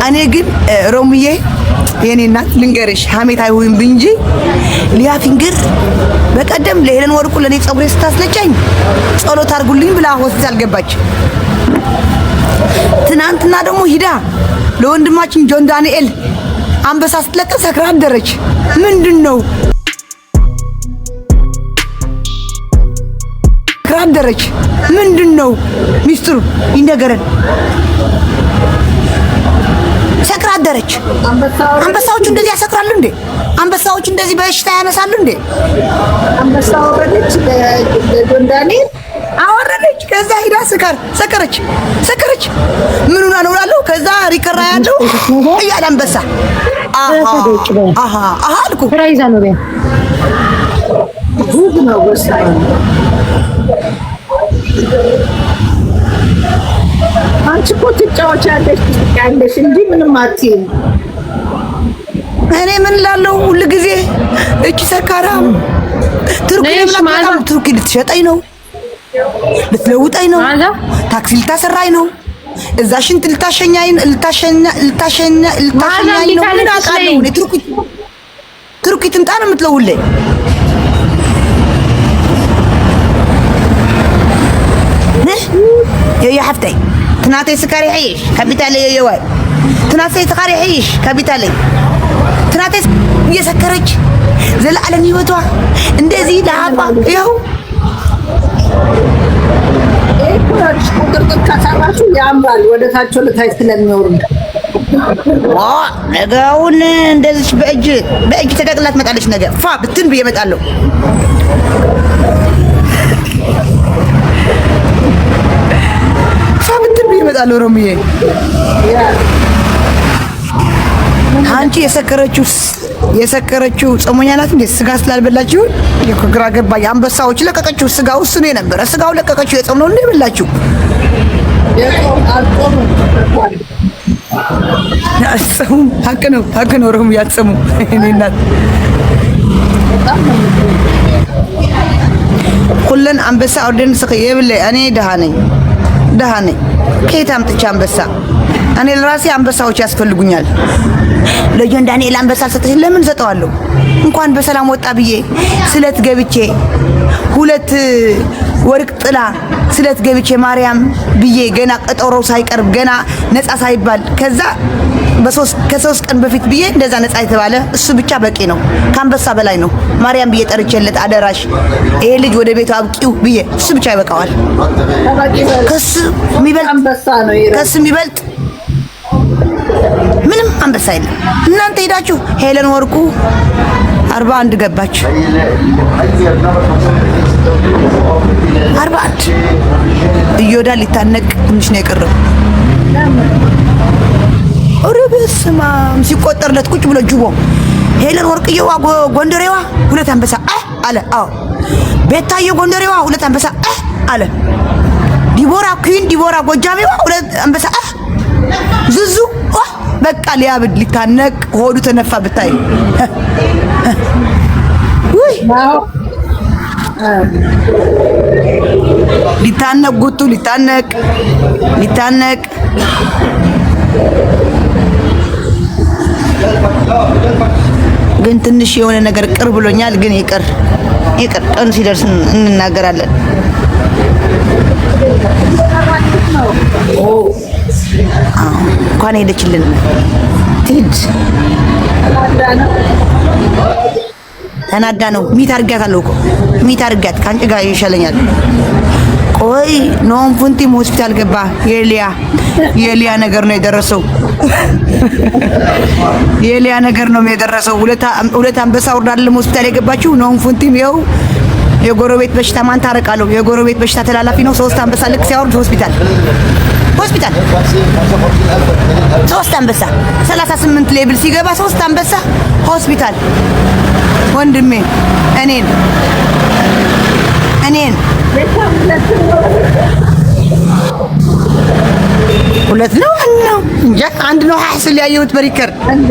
እኔ ግን ሮምዬ የኔ እናት ልንገርሽ ሀሜት አይሁን እንጂ ሊያ ፊንገር በቀደም ለሄለን ወርቁ ለኔ ጸጉሬ ስታስለጨኝ ጸሎት አድርጉልኝ ብላ ሆስፒታል ገባች። ትናንትና ደግሞ ሂዳ ለወንድማችን ጆን ዳንኤል አንበሳ ስትለቅ ሰክራ አደረች። ምንድነው ክራደረች? ምንድነው ሚስጥሩ ይነገረን። ሰክራ አደረች። አንበሳዎቹ እንደዚህ ያሰክራሉ እንዴ? አንበሳዎቹ እንደዚህ በሽታ ያነሳሉ እንዴ? አንበሳ ወረደች ለጆን ዳንኤል አወረደች። ከዛ ሂዳ ሰከረች። ምን ሆና ነው እላለሁ። ከዛ ሪከራ ያለው እያለ አንበሳ አሃ አልኩ ፍራይዛ ነው ቢያ ጉድ ነው ወሰነ። አንቺ እኮ ትጫወቻለሽ እንጂ ምንም አትይም። እኔ ምን እላለሁ ሁሉ ጊዜ እቺ ሰካራም ቱርኪ ልትሸጠኝ ነው፣ ልትለውጠኝ ነው፣ ታክሲ ልታሰራኝ ነው፣ እዛ ሽንት ልታሸኛኝ ነው። ምን አውቃለሁ እኔ ቱርኪ ትምጣ ነው የምትለውልኝ። يا حفتي تناتي سكري عيش كابيتالي يا واي تناتي سكري عيش كابيتالي تناتي يسكرج زلعلن يوتوا እንደዚህ ለአባ ይኸው ኤኮራች ቁጥርጥር ካሳራችሁ ያምራል። ወደታቸው ለታይ ስለሚወርድ ነገውን እንደዚህ በእጅ ተደቅላት መጣለች። ነገ ፋ ብትን ብዬ እመጣለሁ። ይመጣል ሮሚዬ። አንቺ የሰከረችው ጾመኛ ናት እንዴ? ስጋ ስላልበላችሁ ግራ ገባኝ። አንበሳዎች ለቀቀችው ስጋው እሱ ነው የነበረ። ስጋው ለቀቀችው። የጾም ነው እንዴ በላችሁ? አሰሙ ሀቅ ነው ሮሚ ያጸሙ እኔ እናት ኩለን አንበሳ ኦርደን ስኸ የብለ እኔ ደሃ ነኝ። ከየት አምጥቼ አንበሳ? እኔ ለራሴ አንበሳዎች ያስፈልጉኛል። ለጆን ዳንኤል አንበሳ ሰጥቼ ለምን ሰጠዋለሁ? እንኳን በሰላም ወጣ ብዬ ስለት ገብቼ 2 ወርቅ ጥላ ስለት ገብቼ ማርያም ብዬ ገና ቀጠሮ ሳይቀርብ ገና ነፃ ሳይባል ከዛ ከ3 ቀን በፊት ብዬ እንደዛ ነፃ የተባለ እሱ ብቻ በቂ ነው። ከአንበሳ በላይ ነው። ማርያም ብዬ ጠርቼለት አደራሽ ይሄ ልጅ ወደ ቤቱ አብቂው ብዬ እሱ ብቻ ይበቃዋል። ከሱ የሚበልጥ ምንም አንበሳ የለም። እናንተ ሄዳችሁ ሄለን ወርቁ 41 ገባች። 41 እዮዳ ሊታነቅ ትንሽ ነው የቀረው። ኦሮበስማ ሲቆጠርለት ቁጭ ብሎ ጅቦ ሄለን ወርቅየዋ ጎንደሬዋ 2 አንበሳ አለ። አዎ ቤታዬ ጎንደሬዋ 2 አንበሳ አለ። ዲቦራ ጎጃሜዋ 2 አንበሳ ዙዙ በቃ ሊያብድ ሊታነቅ ሆዱ ተነፋ ብታይ ውይ ሊታነቅ ጉቱ ሊታነቅ ግን ትንሽ የሆነ ነገር ቅር ብሎኛል። ግን ይቅር ቀን ሲደርስ እንናገራለን። እንኳን ሄደችልን ትሂድ። ተናዳ ነው ሚት አድርጊያታለሁ እኮ ሚት አድርጊያት ከአንቺ ጋር ይሻለኛል። ቆይ ኖን ፉንቲም ሆስፒታል ገባ። የሊያ ነገር ነው የደረሰው። የሊያ ነገር ነው የደረሰው። 2 አንበሳ ወርዳለም ሆስፒታል የገባችው ኖን ፉንቲም ይኸው የጎረቤት በሽታ ማን ታረቃለሁ? የጎረቤት በሽታ ተላላፊ ነው። 3 አንበሳ ልክ ሲያወርድ ሆስፒታል 3 አንበሳ 38 ሌብል ሲገባ 3 አንበሳ ሆስፒታል። ወንድሜ እኔን ሁለት ነው እንጃ አንድ ነው ሐስል ያየሁት በሪከርድ አንድ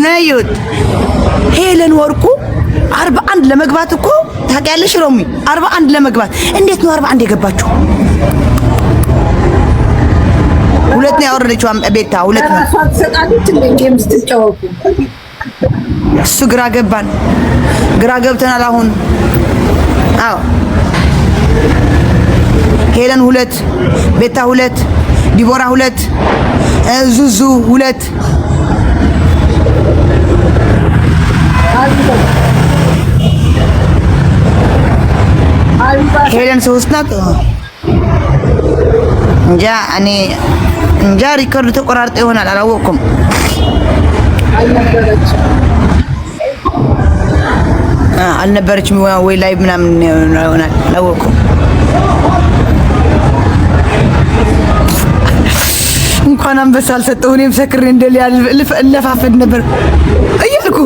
ነው ያየሁት። ሄለን ወርቁ 41 ለመግባት እኮ ታውቂያለሽ ሮሚ 41 ለመግባት እንዴት ነው 41 የገባችሁ? ሁለት ነው ያወረደችው ቤታ ሁለት ነው። ራሷ ተሰጣለች እንደ ጌም ስትጫወቱ እሱ ግራ ገባን፣ ግራ ገብተናል አሁን። አዎ ሄለን ሁለት፣ ቤታ ሁለት፣ ዲቦራ ሁለት፣ ዙዙ ሁለት፣ ሄለን ሶስት ናት። እንጃ እኔ እንጃ ሪከርድ ተቆራርጦ ይሆናል አላወቅኩም። አልነበረችም ወይ ላይ ምናምን ይሆናል አላወቅኩም። እንኳን አንበሳ አልሰጠሁ እኔም ሰክሬ እንደል ለፋፈድ ነበር እያልኩ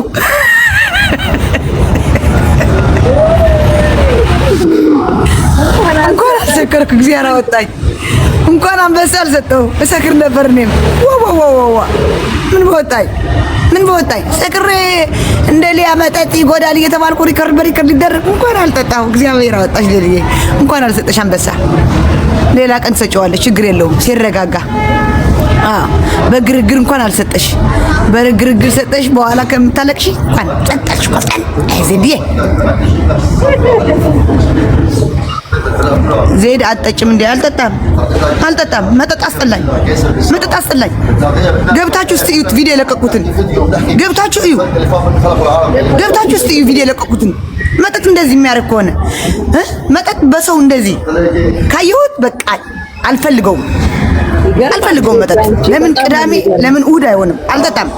እንኳን አልሰከርኩ እግዚአብሔር አወጣኝ። እንኳን አንበሳ አልሰጠሁ እሰክር ነበር እኔም ወወወወ ምን በወጣኝ ሰክሬ እንደሊያ መጠጥ ይጎዳል እየተባልኩ ሪከርድ በሪከርድ ይደረግ እንኳን አልጠጣሁ እግዚአብሔር አወጣሽ። ለልዬ እንኳን አልሰጠሽ አንበሳ ሌላ ቀን ሰጨዋለች ችግር የለውም ሲረጋጋ። በግርግር እንኳን አልሰጠሽ፣ በግርግር ሰጠሽ በኋላ ከምታለቅሽ እንኳን ጸጣሽ ቆፍጠን አይዘዲዬ ዜድ አጠጭም እንዴ? አልጠጣም። መጠጥ አስጠላኝ። ገብታችሁ እስቲ እዩት ቪዲዮ የለቀቁትን። ገብታችሁ እዩ ቪዲዮ የለቀቁትን። መጠጥ እንደዚህ የሚያደርግ ከሆነ መጠጥ በሰው እንደዚህ ካየሁት በቃ አልፈልገውም መጠጥ። ለምን ቅዳሜ ለምን እሑድ አይሆንም? አልጠጣም።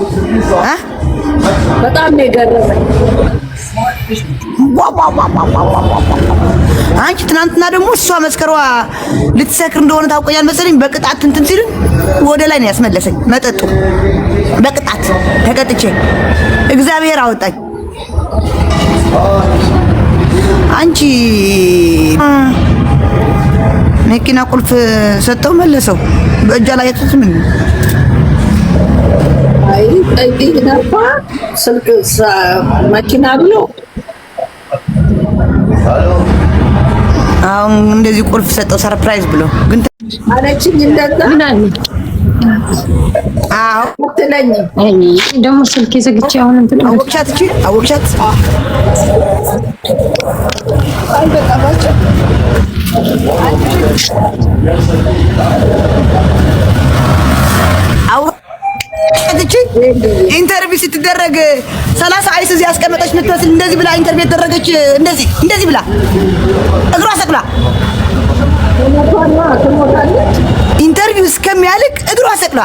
በጣም ነው የገረመኝ። አንቺ ትናንትና ደግሞ እሷ መስከሯ ልትሰክር እንደሆነ ታውቀኛል መሰለኝ። በቅጣት እንትን ሲል ወደ ላይ ነው ያስመለሰኝ መጠጡ። በቅጣት ተቀጥቼ እግዚአብሔር አወጣኝ። አንቺ መኪና ቁልፍ ሰጠው መለሰው በእጃ ላይ ያጡት ምን አይ ጠይቅ ነበር ስልክ መኪና ብሎ አሁን እንደዚህ ቁልፍ ሰጠው ሰርፕራይዝ ብሎ ግን አለችኝ። እንደዛ ምን አለ? አዎ ትለኝ አይ ደግሞ ስልክ ዘግቼ አሁን እንትን አወቅሻት አይ በቃ ባጭ ኢንተርቪው ስትደረግ 30 አይስ እዚህ ያስቀመጠች ምትመስል እንደዚህ ብላ ኢንተርቪው ተደረገች። እንደዚህ ብላ እግሯ ሰቅላ ኢንተርቪው እስከሚያልቅ እግሯ ሰቅላ